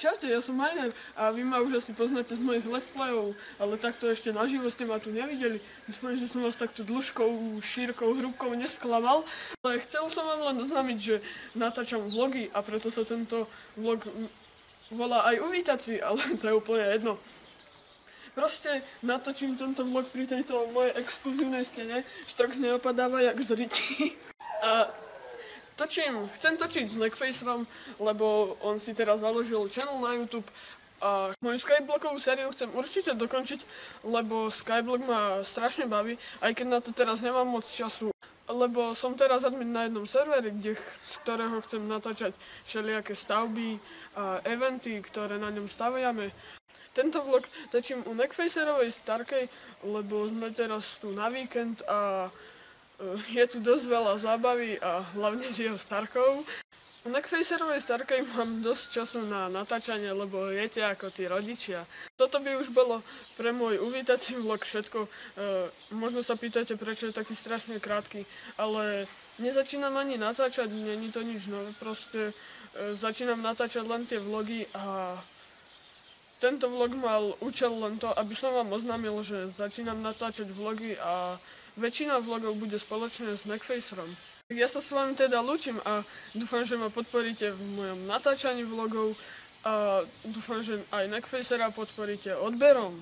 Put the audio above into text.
Čaute, ja som Heiner a vy ma už asi poznáte z mojich let's playov, ale takto ešte naživo ste ma tu nevideli. Dúfam, že som vás takto dĺžkou, šírkou, hrúbkou nesklamal. Ale chcel som vám len oznámiť, že natáčam vlogy a preto sa tento vlog volá aj uvítací, ale to je úplne jedno. Proste natočím tento vlog pri tejto mojej exkluzívnej stene. Štrox neopadáva jak z ryti. A chcem točiť s Neckfacerom, lebo on si teraz založil channel na YouTube a moju Skyblokovú sériu chcem určite dokončiť, lebo Skyblok ma strašne baví, aj keď na to teraz nemám moc času, lebo som teraz admin na jednom serveri, z ktorého chcem natáčať všelijaké stavby a eventy, ktoré na ňom staviame. Tento vlog točím u Neckfacerovej starkej, lebo sme teraz tu na víkend a je tu dosť veľa zábavy a hlavne s jeho starkou. U Neckfacerovej starkej mám dosť času na natáčanie, lebo viete ako tí rodičia. Toto by už bolo pre môj uvítací vlog všetko. Možno sa pýtate, prečo je taký strašne krátky, ale nezačínam ani natáčať, není to nič nové. Proste začínam natáčať len tie vlogy a tento vlog mal účel len to, aby som vám oznámil, že začínam natáčať vlogy a väčšina vlogov bude spoločne s Neckfacerom. Ja sa s vami teda lúčim a dúfam, že ma podporíte v mojom natáčaní vlogov a dúfam, že aj Neckfacera podporíte odberom.